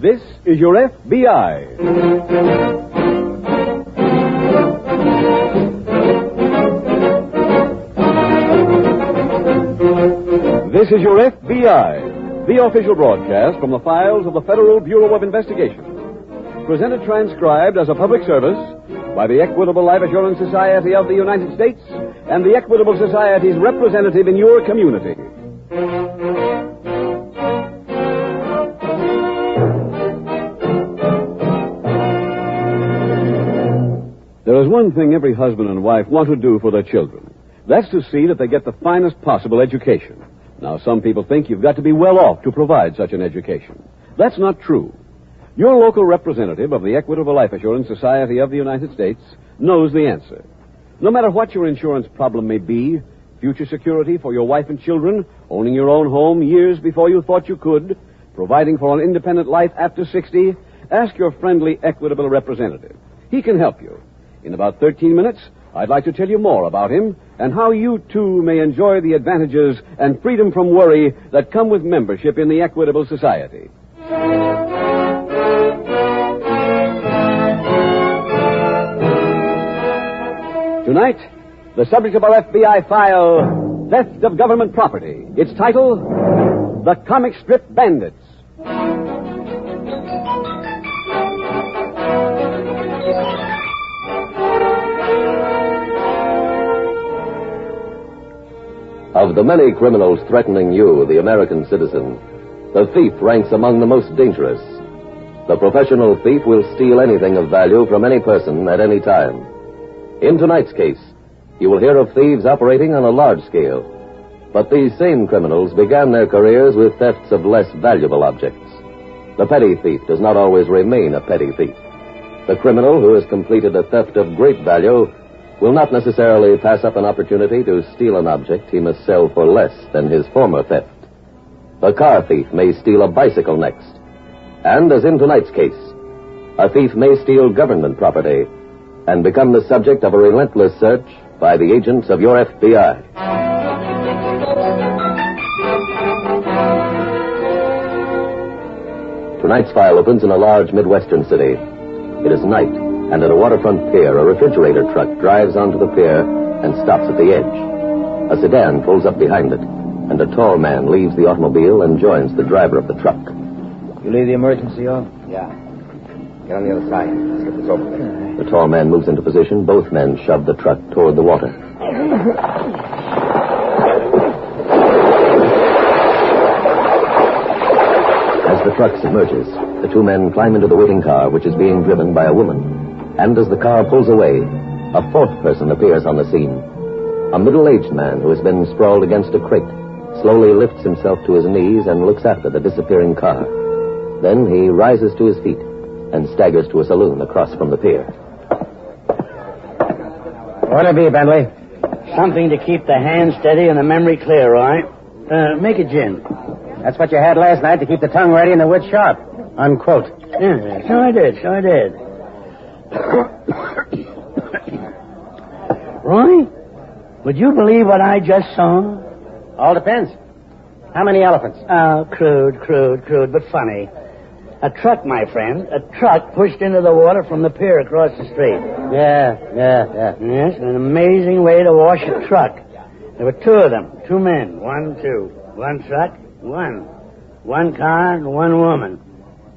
This is your F.B.I. This is your F.B.I., the official broadcast from the files of the Federal Bureau of Investigation. Presented transcribed as a public service by the Equitable Life Assurance Society of the United States and the Equitable Society's representative in your community. There is one thing every husband and wife want to do for their children. That's to see that they get the finest possible education. Now, some people think you've got to be well off to provide such an education. That's not true. Your local representative of the Equitable Life Assurance Society of the United States knows the answer. No matter what your insurance problem may be, future security for your wife and children, owning your own home years before you thought you could, providing for an independent life after 60, ask your friendly Equitable representative. He can help you. In about 13 minutes, I'd like to tell you more about him and how you, too, may enjoy the advantages and freedom from worry that come with membership in the Equitable Society. Tonight, the subject of our F.B.I. file, Theft of Government Property. Its title, The Comic Strip Bandits. Of the many criminals threatening you, the American citizen, the thief ranks among the most dangerous. The professional thief will steal anything of value from any person at any time. In tonight's case, you will hear of thieves operating on a large scale. But these same criminals began their careers with thefts of less valuable objects. The petty thief does not always remain a petty thief. The criminal who has completed a theft of great value will not necessarily pass up an opportunity to steal an object he must sell for less than his former theft. The car thief may steal a bicycle next. And as in tonight's case, a thief may steal government property and become the subject of a relentless search by the agents of your F.B.I. Tonight's file opens in a large Midwestern city. It is night, and at a waterfront pier, a refrigerator truck drives onto the pier and stops at the edge. A sedan pulls up behind it, and a tall man leaves the automobile and joins the driver of the truck. You leave the emergency off? Yeah. Get on the other side. Let's get this over with. The tall man moves into position. Both men shove the truck toward the water. As the truck submerges, the two men climb into the waiting car, which is being driven by a woman. And as the car pulls away, a fourth person appears on the scene. A middle-aged man who has been sprawled against a crate slowly lifts himself to his knees and looks after the disappearing car. Then he rises to his feet and staggers to a saloon across from the pier. What'll it be, Bentley? Something to keep the hand steady and the memory clear, all right? Make a gin. That's what you had last night to keep the tongue ready and the wit sharp. Unquote. Yeah, so I did. Roy, would you believe what I just saw? All depends. How many elephants? Oh, crude, but funny. A truck, my friend. A truck pushed into the water from the pier across the street. Yeah. Yes, an amazing way to wash a truck. There were two of them. Two men. 1, 2. One truck, one. One car and one woman.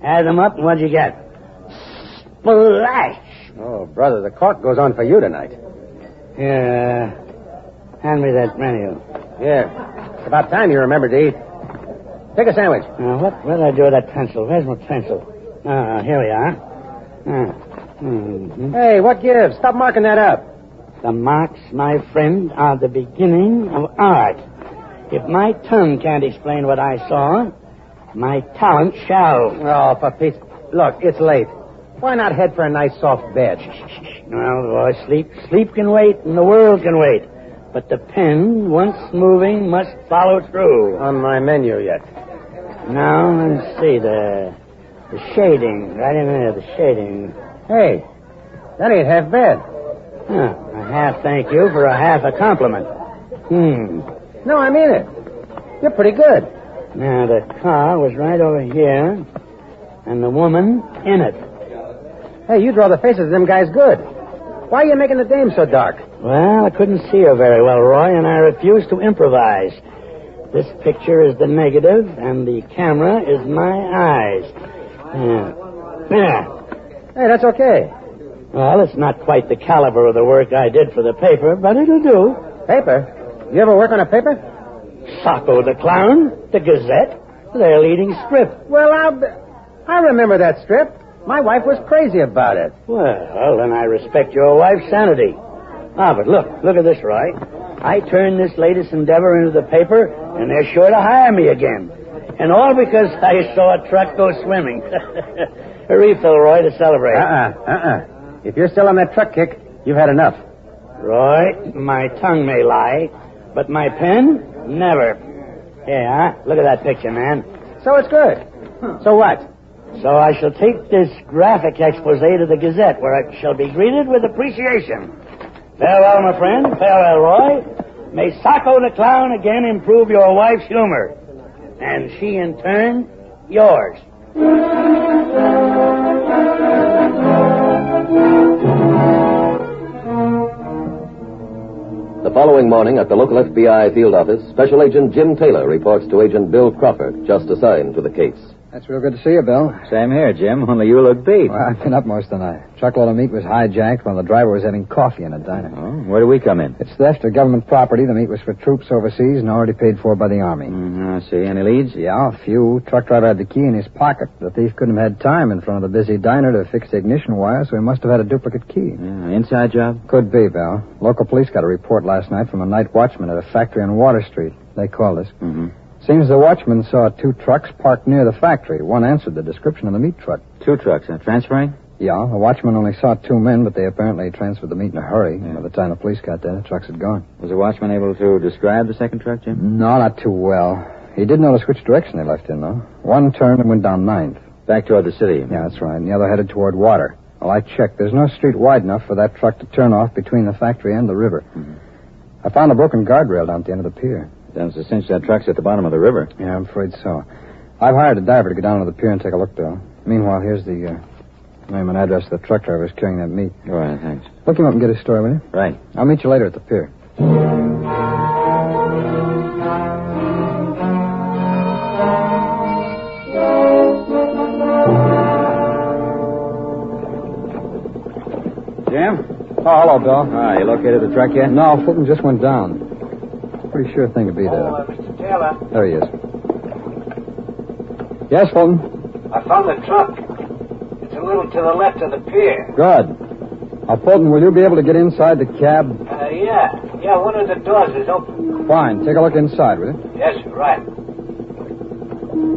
Add them up, and what'd you get? Splash! Oh, brother, the cork goes on for you tonight. Here, hand me that menu. Yeah. It's about time you remembered to eat. Take a sandwich. What did I do with that pencil? Where's my pencil? Here we are. Hey, what gives? Stop marking that up. The marks, my friend, are the beginning of art. If my tongue can't explain what I saw, my talent shall. Oh, for Pete's... Look, it's late. Why not head for a nice soft bed? Well, boy, sleep can wait and the world can wait. But the pen, once moving, must follow through. On my menu yet. Now, let's see, the shading. Right in there, the shading. Hey, that ain't half bad. A half thank you for a half a compliment. No, I mean it. You're pretty good. Now, the car was right over here. and the woman in it. Hey, you draw the faces of them guys good. Why are you making the dame so dark? Well, I couldn't see her very well, Roy, and I refused to improvise. This picture is the negative, and the camera is my eyes. Yeah. Hey, that's okay. Well, it's not quite the caliber of the work I did for the paper, but it'll do. Paper? You ever work on a paper? Sacco the Clown, the Gazette, their leading strip. Well, I remember that strip. My wife was crazy about it. Well, then I respect your wife's sanity. But look at this, Roy. I turned this latest endeavor into the paper, and they're sure to hire me again. And all because I saw a truck go swimming. A refill, Roy, to celebrate. If you're still on that truck kick, you've had enough. Roy, my tongue may lie, but my pen, never. Yeah, look at that picture, man. So it's good. So what? So I shall take this graphic expose to the Gazette, where I shall be greeted with appreciation. Farewell, my friend. Farewell, Roy. May Sacco the Clown again improve your wife's humor. And she, in turn, yours. The following morning at the local F.B.I. field office, Special Agent Jim Taylor reports to Agent Bill Crawford, just assigned to the case. That's real good to see you, Bill. Same here, Jim, only you look beat. Well, I've been up most of the night. Truckload of meat was hijacked while the driver was having coffee in a diner. Oh, where do we come in? It's theft of government property. The meat was for troops overseas and already paid for by the Army. I see. Any leads? Yeah, a few. Truck driver had the key in his pocket. The thief couldn't have had time in front of the busy diner to fix the ignition wire, so he must have had a duplicate key. Yeah, inside job? Could be, Bill. Local police got a report last night from a night watchman at a factory on Water Street. They called us. Mm-hmm. Seems the watchman saw 2 trucks parked near the factory. One answered the description of the meat truck. 2 trucks, transferring? Yeah, the watchman only saw 2 men, but they apparently transferred the meat in a hurry. Yeah. By the time the police got there, the trucks had gone. Was the watchman able to describe the second truck, Jim? No, not too well. He did notice which direction they left in, though. One turned and went down 9th. Back toward the city? Yeah, that's right. And the other headed toward water. Well, I checked. There's no street wide enough for that truck to turn off between the factory and the river. Mm-hmm. I found a broken guardrail down at the end of the pier. That's a cinch that truck's at the bottom of the river. Yeah, I'm afraid so. I've hired a diver to go down to the pier and take a look, though. Meanwhile, here's the name and address of the truck driver who's carrying that meat. All right, thanks. Look him up and get his story, will you? Right. I'll meet you later at the pier. Jim? Oh, hello, Bill. You located the truck yet? No, Fulton just went down. Pretty sure thing to be there. Mr. Taylor. There he is. Yes, Fulton? I found the truck. It's a little to the left of the pier. Good. Fulton, will you be able to get inside the cab? Yeah, one of the doors is open. Fine. Take a look inside, will you? Yes, right.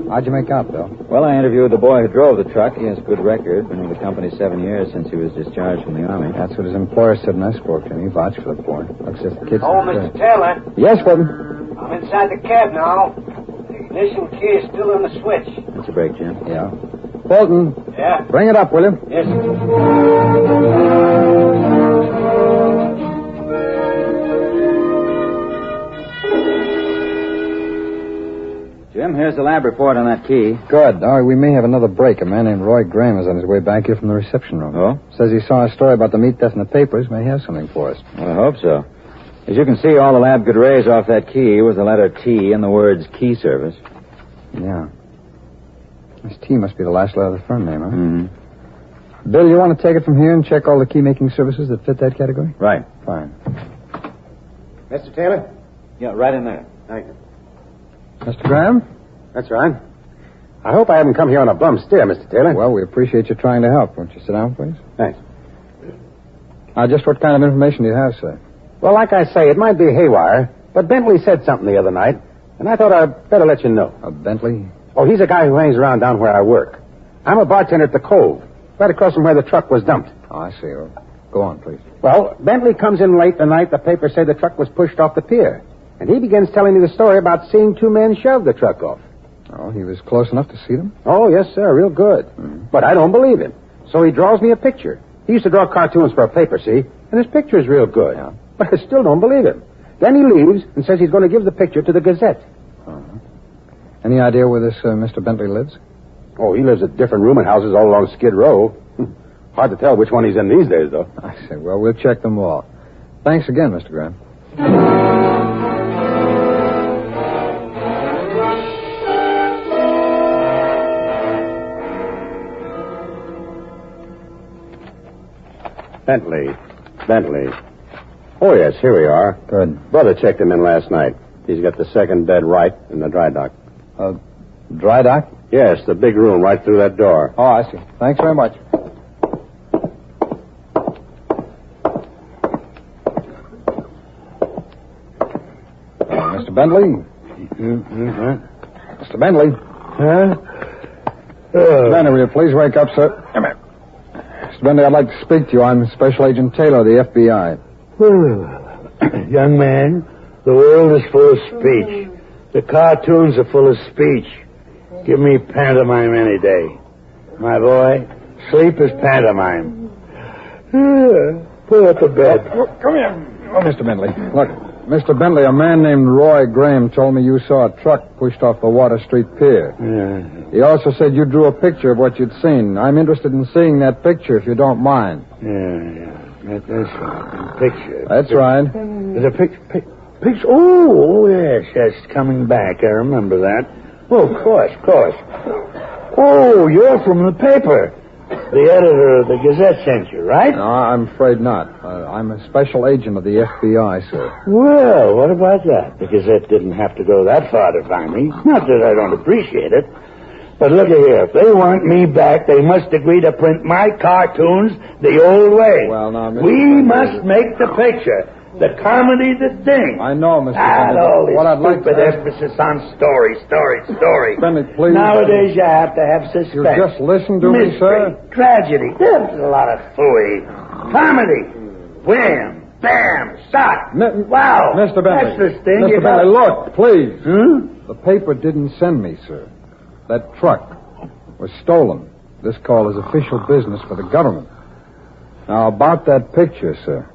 How'd you make out, Bill? Well, I interviewed the boy who drove the truck. He has a good record. Been with the company 7 years since he was discharged from the Army. That's what his employer said when I spoke to him. He vouched for the boy. Looks as if the kid's... Oh, Mr. Taylor. Yes, Fulton? I'm inside the cab now. The ignition key is still in the switch. That's a break, Jim. Yeah. Fulton. Yeah? Bring it up, will you? Yes. Jim, here's the lab report on that key. Good. We may have another break. A man named Roy Graham is on his way back here from the reception room. Oh? Says he saw a story about the meat theft in the papers. May have something for us. Well, I hope so. As you can see, all the lab could raise off that key was the letter T and the words key service. Yeah. This T must be the last letter of the firm name, huh? Mm-hmm. Bill, you want to take it from here and check all the key-making services that fit that category? Right. Fine. Mr. Taylor? Yeah, right in there. Thank you. Mr. Graham? That's right. I hope I haven't come here on a bum steer, Mr. Taylor. Well, we appreciate you trying to help. Won't you sit down, please? Thanks. Just what kind of information do you have, sir? Well, like I say, it might be haywire, but Bentley said something the other night, and I thought I'd better let you know. A Bentley? Oh, he's a guy who hangs around down where I work. I'm a bartender at the Cove, right across from where the truck was dumped. Oh, I see. Well, go on, please. Well, Bentley comes in late the night the papers say the truck was pushed off the pier. And he begins telling me the story about seeing 2 men shove the truck off. Oh, he was close enough to see them? Oh, yes, sir, real good. Mm-hmm. But I don't believe him. So he draws me a picture. He used to draw cartoons for a paper, see? And his picture is real good. Yeah. But I still don't believe him. Then he leaves and says he's going to give the picture to the Gazette. Any idea where this Mr. Bentley lives? Oh, he lives at different rooming houses all along Skid Row. Hard to tell which one he's in these days, though. I see. Well, we'll check them all. Thanks again, Mr. Graham. Bentley. Oh, yes, here we are. Good. Brother checked him in last night. He's got the second bed right in the dry dock. Dry dock? Yes, the big room right through that door. Oh, I see. Thanks very much. Mr. Bentley? Mr. Bentley? Huh? Mr. Bentley, will you please wake up, sir? Come here. Mr. Bentley, I'd like to speak to you. I'm Special Agent Taylor of the F.B.I. Young man, the world is full of speech. The cartoons are full of speech. Give me pantomime any day. My boy, sleep is pantomime. Pull up the bed. Come here. Oh, Mr. Bentley. Look, Mr. Bentley, a man named Roy Graham told me you saw a truck pushed off the Water Street Pier. Yeah. He also said you drew a picture of what you'd seen. I'm interested in seeing that picture, if you don't mind. Yeah. That's right. Picture. That's right. There's a picture. Oh, yes, coming back. I remember that. Oh, of course. Oh, you're from the paper. The editor of the Gazette sent you, right? No, I'm afraid not. I'm a special agent of the FBI, sir. Well, what about that? The Gazette didn't have to go that far to find me. Not that I don't appreciate it. But look at here. If they want me back, they must agree to print my cartoons the old way. Well, now, Mr. We Bentley, must make the picture. The comedy, the thing. I know, Mr. Bentley. All this What I'd like to stupid ask... emphasis on story. Bentley, please. Nowadays, you have to have suspense. You just listen to me, sir. Tragedy. There's a lot of phooey. Comedy. Wham, bam, shot. Wow. Mr. Bentley. That's the thing. Mr. Bentley, look, please. Hmm? The paper didn't send me, sir. That truck was stolen. This call is official business for the government. Now, about that picture, sir.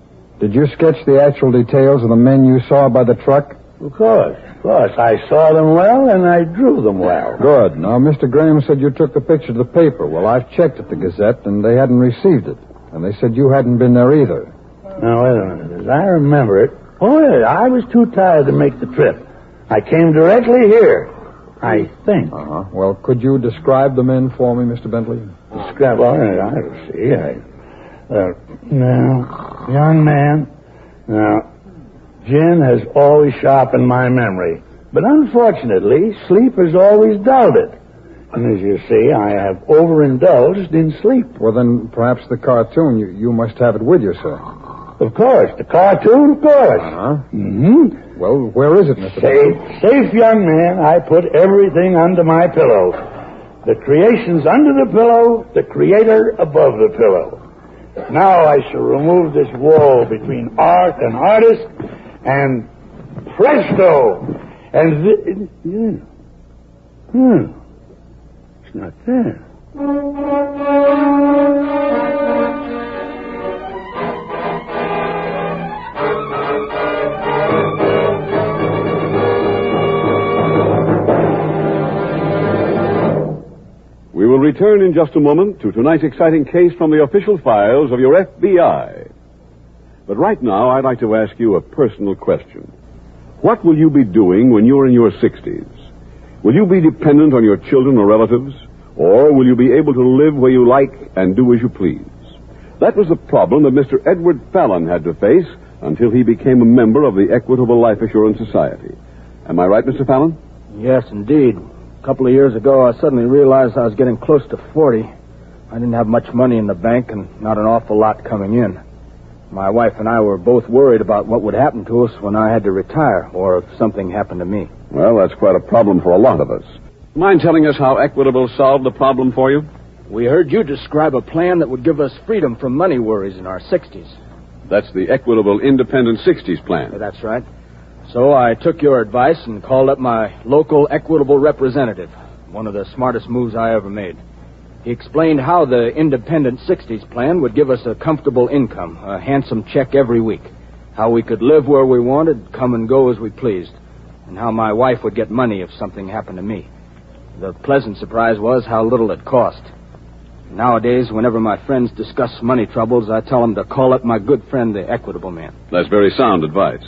Did you sketch the actual details of the men you saw by the truck? Of course. I saw them well, and I drew them well. Good. Now, Mr. Graham said you took the picture to the paper. Well, I've checked at the Gazette, and they hadn't received it. And they said you hadn't been there either. Now, wait a minute. As I remember it, I was too tired to make the trip. I came directly here, I think. Uh-huh. Well, could you describe the men for me, Mr. Bentley? Describe? All right, I'll see. Now, young man, gin has always sharpened my memory. But unfortunately, sleep has always dulled it. And as you see, I have overindulged in sleep. Well, then, perhaps the cartoon, you must have it with you, sir. Of course. The cartoon, of course. Uh-huh. Mm-hmm. Well, where is it, Mr. Bentley? Safe, young man. I put everything under my pillow. The creation's under the pillow, the creator above the pillow. Now I shall remove this wall between art and artist, and presto! And it's not there. We will return in just a moment to tonight's exciting case from the official files of your FBI. But right now, I'd like to ask you a personal question. What will you be doing when you're in your 60s? Will you be dependent on your children or relatives? Or will you be able to live where you like and do as you please? That was the problem that Mr. Edward Fallon had to face until he became a member of the Equitable Life Assurance Society. Am I right, Mr. Fallon? Yes, indeed. A couple of years ago, I suddenly realized I was getting close to 40. I didn't have much money in the bank and not an awful lot coming in. My wife and I were both worried about what would happen to us when I had to retire, or if something happened to me. Well, that's quite a problem for a lot of us. Mind telling us how Equitable solved the problem for you? We heard you describe a plan that would give us freedom from money worries in our 60s. That's the Equitable Independent 60s plan. That's right. So I took your advice and called up my local Equitable representative, one of the smartest moves I ever made. He explained how the Independent 60s plan would give us a comfortable income, a handsome check every week, how we could live where we wanted, come and go as we pleased, and how my wife would get money if something happened to me. The pleasant surprise was how little it cost. Nowadays, whenever my friends discuss money troubles, I tell them to call up my good friend, the Equitable Man. That's very sound advice.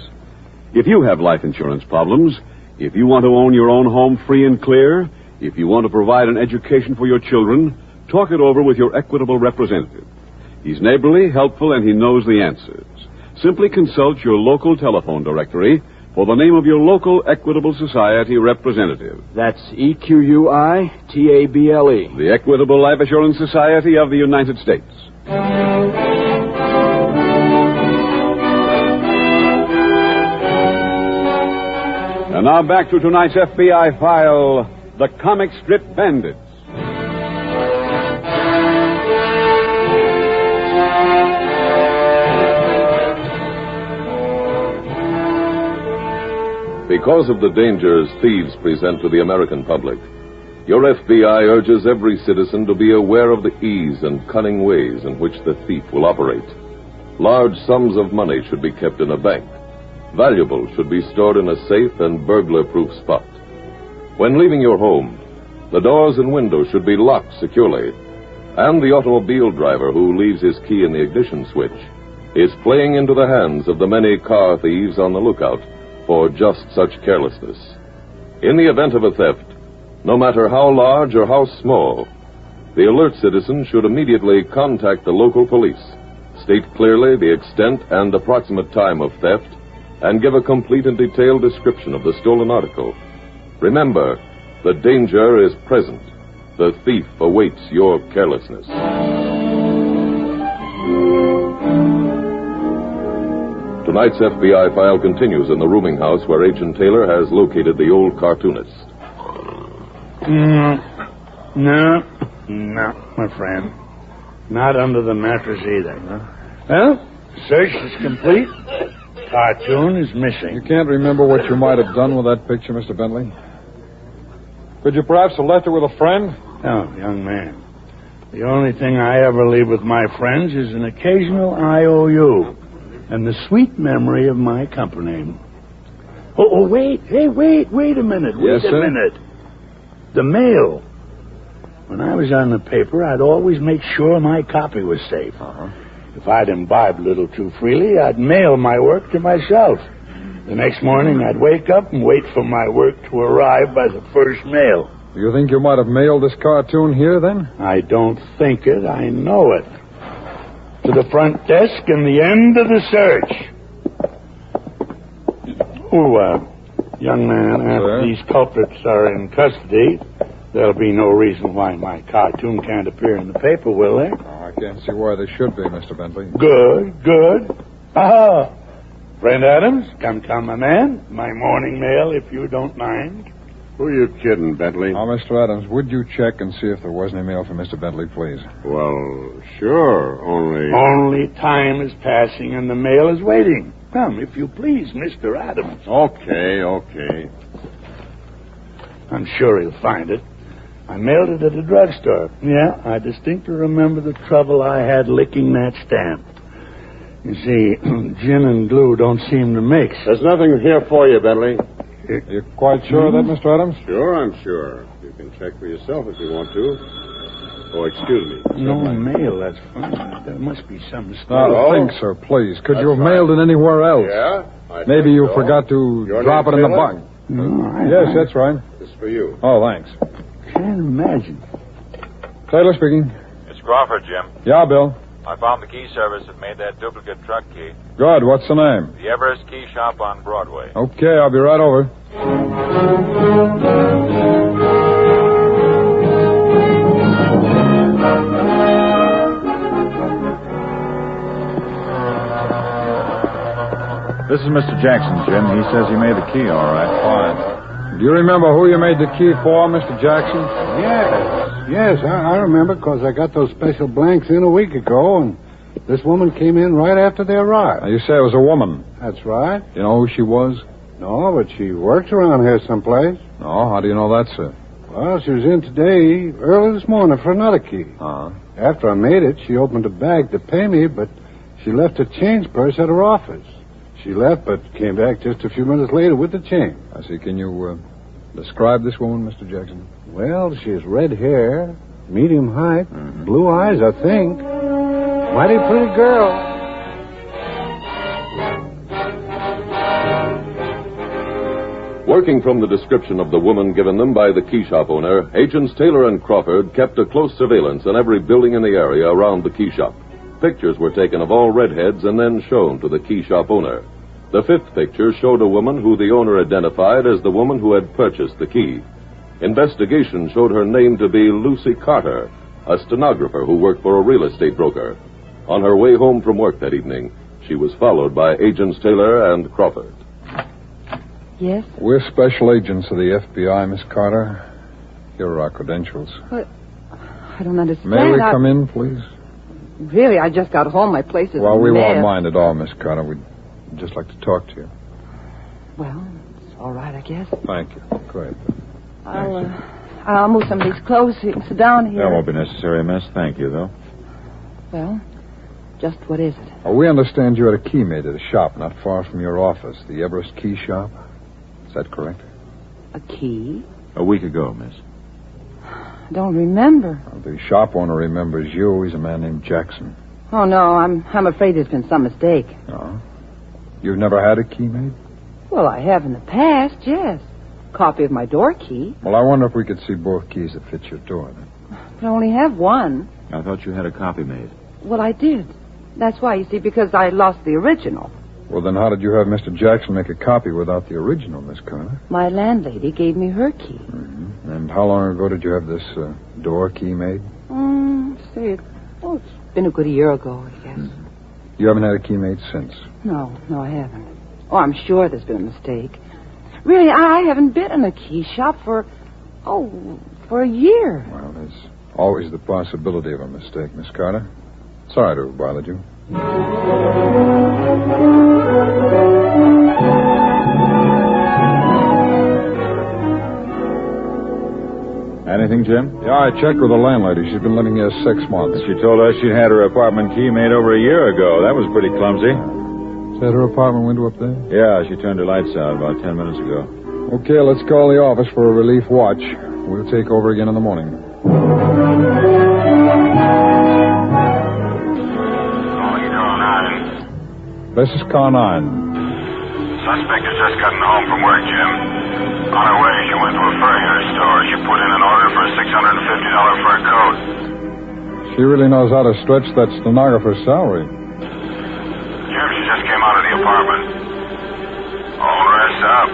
If you have life insurance problems, if you want to own your own home free and clear, if you want to provide an education for your children, talk it over with your Equitable representative. He's neighborly, helpful, and he knows the answers. Simply consult your local telephone directory for the name of your local Equitable Society representative. That's EQUITABLE. The Equitable Life Assurance Society of the United States. And now back to tonight's FBI file, The Comic Strip Bandits. Because of the dangers thieves present to the American public, your FBI urges every citizen to be aware of the ease and cunning ways in which the thief will operate. Large sums of money should be kept in a bank. Valuables should be stored in a safe and burglar-proof spot. When leaving your home, the doors and windows should be locked securely, and the automobile driver who leaves his key in the ignition switch is playing into the hands of the many car thieves on the lookout for just such carelessness. In the event of a theft, no matter how large or how small, the alert citizen should immediately contact the local police, state clearly the extent and approximate time of theft, and give a complete and detailed description of the stolen article. Remember, the danger is present. The thief awaits your carelessness. Tonight's FBI file continues in the rooming house where Agent Taylor has located the old cartoonist. No, my friend. Not under the mattress either. Well, search is complete. Cartoon is missing. You can't remember what you might have done with that picture, Mr. Bentley? Could you perhaps have left it with a friend? No, young man. The only thing I ever leave with my friends is an occasional IOU and the sweet memory of my company. Oh, wait. Hey, wait a minute. Yes, wait a minute. The mail. When I was on the paper, I'd always make sure my copy was safe. If I'd imbibed a little too freely, I'd mail my work to myself. The next morning, I'd wake up and wait for my work to arrive by the first mail. Do you think you might have mailed this cartoon here, then? I don't think it. I know it. To the front desk and the end of the search. Young man, after these culprits are in custody, there'll be no reason why my cartoon can't appear in the paper, will there? Oh, I can't see why there should be, Mr. Bentley. Good. Friend Adams, come, my man. My morning mail, if you don't mind. Who are you kidding, Bentley? Now, Mr. Adams, would you check and see if there was any mail for Mr. Bentley, please? Well, sure, Only time is passing and the mail is waiting. Come, if you please, Mr. Adams. Okay. I'm sure he'll find it. I mailed it at a drugstore. Yeah, I distinctly remember the trouble I had licking that stamp. You see, gin and glue don't seem to mix. There's nothing here for you, Bentley. You're quite sure of that, Mr. Adams? Sure, I'm sure. You can check for yourself if you want to. Oh, excuse me. No mail, that's fine. There must be some mistake. I don't think so, please. Could you have mailed it anywhere else? Yeah? Maybe you forgot to drop it in the box. Yes, that's right. This is for you. Oh, thanks. Can't imagine. Taylor speaking. It's Crawford, Jim. Yeah, Bill. I found the key service that made that duplicate truck key. Good. What's the name? The Everest Key Shop on Broadway. Okay, I'll be right over. This is Mr. Jackson, Jim. He says he made the key all right. Fine. Do you remember who you made the key for, Mr. Jackson? Yes, I remember, because I got those special blanks in a week ago, and this woman came in right after they arrived. Now, you say it was a woman. That's right. You know who she was? No, but she works around here someplace. No, how do you know that, sir? Well, she was in today, early this morning, for another key. Uh-huh. After I made it, she opened a bag to pay me, but she left a change purse at her office. She left, but came back just a few minutes later with the change. I see. Can you Describe this woman, Mr. Jackson. Well, she's red hair, medium height, blue eyes, I think. Mighty pretty girl. Working from the description of the woman given them by the key shop owner, Agents Taylor and Crawford kept a close surveillance on every building in the area around the key shop. Pictures were taken of all redheads and then shown to the key shop owner. The fifth picture showed a woman who the owner identified as the woman who had purchased the key. Investigation showed her name to be Lucy Carter, a stenographer who worked for a real estate broker. On her way home from work that evening, she was followed by Agents Taylor and Crawford. Yes? We're special agents of the F.B.I., Miss Carter. Here are our credentials. But I don't understand. May we come in, please? Really, I just got home. My place is Well, we mess. won't mind at all, Miss Carter. We'd just like to talk to you. Well, it's all right, I guess. Thank you. Go ahead. I'll move some of these clothes so you can sit down here. That won't be necessary, miss. Thank you, though. Well, just what is it? Oh, we understand you had a key made at a shop not far from your office, the Everest Key Shop. Is that correct? A key? A week ago, miss. I don't remember. Well, the shop owner remembers you. He's a man named Jackson. Oh, no, I'm afraid there's been some mistake. Oh? You've never had a key made? Well, I have in the past, yes. Copy of my door key. Well, I wonder if we could see both keys that fit your door, then. But I only have one. I thought you had a copy made. Well, I did. That's why, you see, because I lost the original. Well, then how did you have Mr. Jackson make a copy without the original, Miss Carter? My landlady gave me her key. Mm-hmm. And how long ago did you have this door key made? It's been a good year ago, I guess. Mm-hmm. You haven't had a key made since? No, I haven't. Oh, I'm sure there's been a mistake. Really, I haven't been in a key shop for a year. Well, there's always the possibility of a mistake, Miss Carter. Sorry to have bothered you. Anything, Jim? Yeah, I checked with the landlady. She's been living here 6 months. She told us she'd had her apartment key made over a year ago. That was pretty clumsy. Is that her apartment window up there? Yeah, she turned her lights out about 10 minutes ago. Okay, let's call the office for a relief watch. We'll take over again in the morning. Calling car 9. This is car 9. Suspect has just gotten home from work, Jim. On her way, she went to a furrier store. She put in an order for a $650 fur coat. She really knows how to stretch that stenographer's salary. Jim, she just came out of the apartment. All dressed up.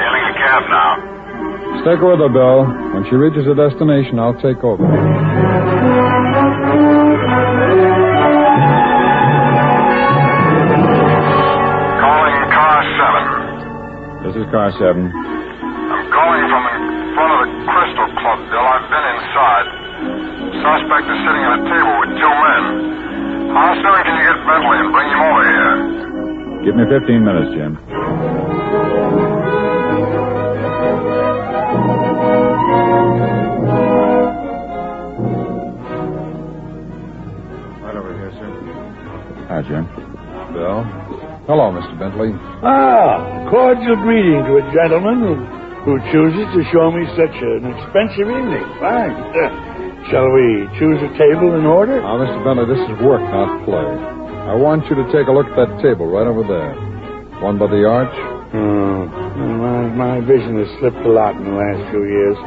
Hailing a cab now. Stick with her, Bill. When she reaches her destination, I'll take over. Calling car 7. This is car 7. I'm calling from in front of the Crystal Club, Bill. I've been inside. Suspect is sitting at a table with 2 men. How soon can you get Bentley and bring him over here? Give me 15 minutes, Jim. Right over here, sir. Hi, Jim. Bill. Hello, Mr. Bentley. Cordial greeting to a gentleman who chooses to show me such an expensive evening. Fine. Shall we choose a table in order? Now, Mr. Bentley, this is work, not play. I want you to take a look at that table right over there. One by the arch. My vision has slipped a lot in the last few years.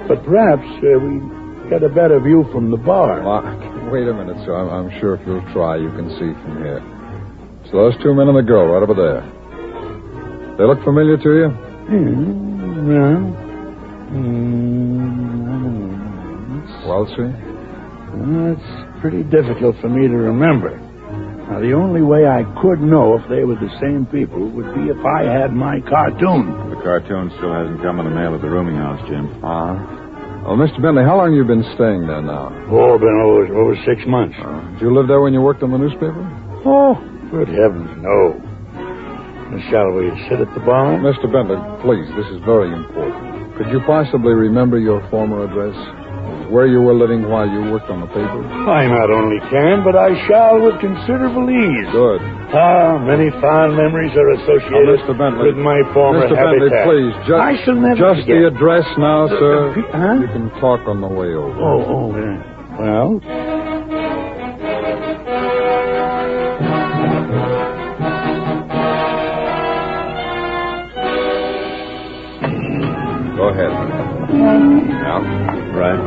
But perhaps we get a better view from the bar. Wait a minute, sir. I'm sure if you'll try, you can see from here. So those 2 men and the girl right over there. They look familiar to you? Well, sir? It's pretty difficult for me to remember. Now, the only way I could know if they were the same people would be if I had my cartoon. The cartoon still hasn't come in the mail at the rooming house, Jim. Well, Mr. Bentley, how long have you been staying there now? Oh, been over 6 months. Did you live there when you worked on the newspaper? Oh, good heavens, no. Shall we sit at the bar? Mr. Bentley, please, this is very important. Could you possibly remember your former address? where you were living while you worked on the paper? I not only can, but I shall with considerable ease. Good. Many fond memories are associated Mr. Bentley, with my former Mr. Bentley, habitat. please, I shall never just forget. the address now, sir. Huh? You can talk on the way over. Well... Go ahead. Now, Right.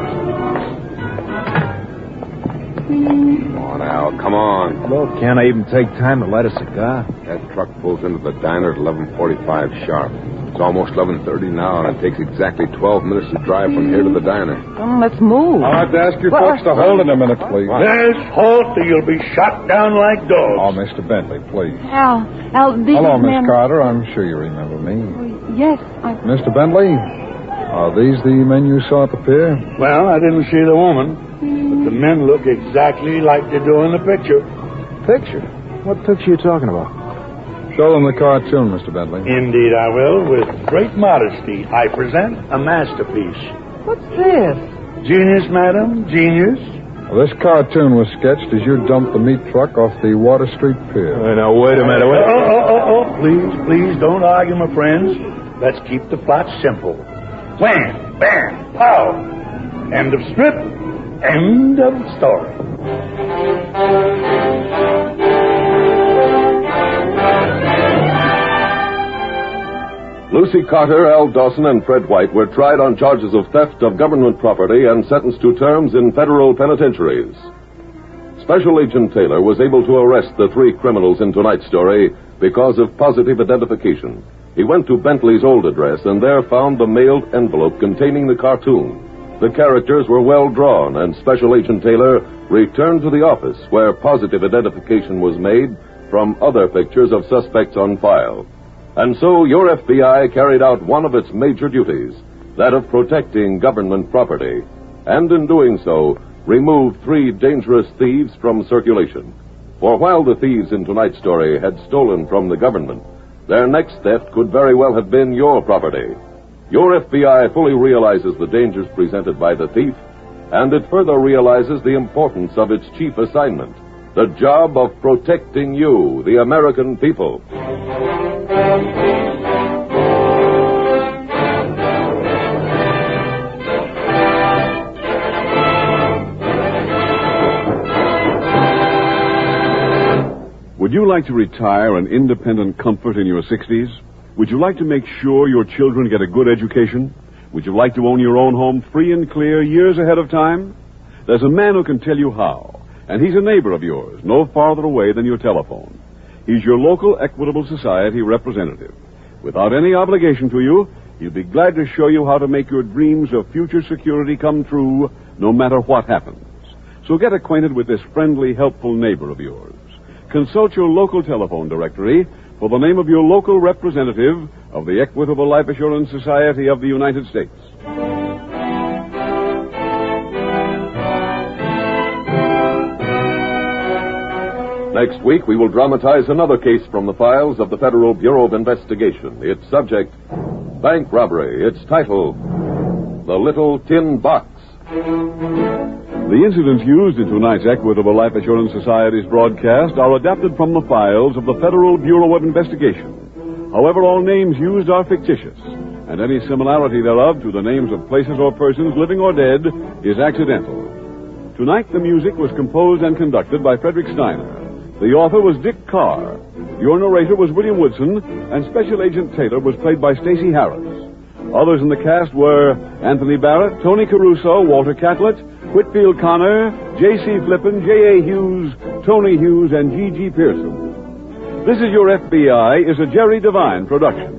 come on, Al. Come on. Well, can't I even take time to light a cigar? That truck pulls into the diner at 11:45 sharp. It's almost 11:30 now, and it takes exactly 12 minutes to drive from here to the diner. Let's move. I'll have to ask you folks to hold it a minute, please. Yes, halt, or you'll be shot down like dogs. Oh, Mr. Bentley, please. Al, these Hello, Miss men... Carter. I'm sure you remember me. Yes, Mr. Bentley, are these the men you saw at the pier? Well, I didn't see the woman, but the men look exactly like they do in the picture. Picture? What picture are you talking about? Show them the cartoon, Mr. Bentley. Indeed I will. With great modesty, I present a masterpiece. What's this? Genius, madam, genius. Well, this cartoon was sketched as you dumped the meat truck off the Water Street Pier. Now, wait a minute. Please, don't argue, my friends. Let's keep the plot simple. Wham, bam, pow. End of strip. End of story. Lucy Carter, Al Dawson, and Fred White were tried on charges of theft of government property and sentenced to terms in federal penitentiaries. Special Agent Taylor was able to arrest the three criminals in tonight's story because of positive identification. He went to Bentley's old address and there found the mailed envelope containing the cartoon. The characters were well drawn, and Special Agent Taylor returned to the office where positive identification was made from other pictures of suspects on file. And so your FBI carried out one of its major duties, that of protecting government property, and in doing so, removed three dangerous thieves from circulation. For while the thieves in tonight's story had stolen from the government, their next theft could very well have been your property. Your FBI fully realizes the dangers presented by the thief, and it further realizes the importance of its chief assignment, the job of protecting you, the American people. Would you like to retire an independent comfort in your 60s? Would you like to make sure your children get a good education? Would you like to own your own home free and clear years ahead of time? There's a man who can tell you how, and he's a neighbor of yours, no farther away than your telephone. He's your local Equitable Society representative. Without any obligation to you, he'll be glad to show you how to make your dreams of future security come true, no matter what happens. So get acquainted with this friendly, helpful neighbor of yours. Consult your local telephone directory for the name of your local representative of the Equitable Life Assurance Society of the United States. Next week, we will dramatize another case from the files of the Federal Bureau of Investigation. Its subject, bank robbery. Its title, The Little Tin Box. The incidents used in tonight's Equitable Life Assurance Society's broadcast are adapted from the files of the Federal Bureau of Investigation. However, all names used are fictitious, and any similarity thereof to the names of places or persons, living or dead, is accidental. Tonight, the music was composed and conducted by Frederick Steiner. The author was Dick Carr. Your narrator was William Woodson, and Special Agent Taylor was played by Stacy Harris. Others in the cast were Anthony Barrett, Tony Caruso, Walter Catlett, Whitfield Connor, J.C. Flippen, J.A. Hughes, Tony Hughes, and G.G. Pearson. This Is Your F.B.I. is a Jerry Devine production.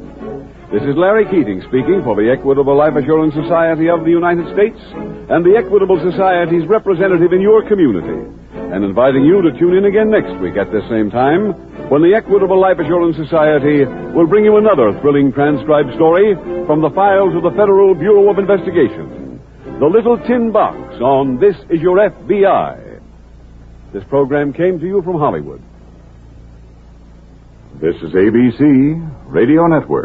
This is Larry Keating speaking for the Equitable Life Assurance Society of the United States and the Equitable Society's representative in your community, and inviting you to tune in again next week at this same time when the Equitable Life Assurance Society will bring you another thrilling transcribed story from the files of the Federal Bureau of Investigation. The Little Tin Box on This Is Your F.B.I. This program came to you from Hollywood. This is ABC Radio Network.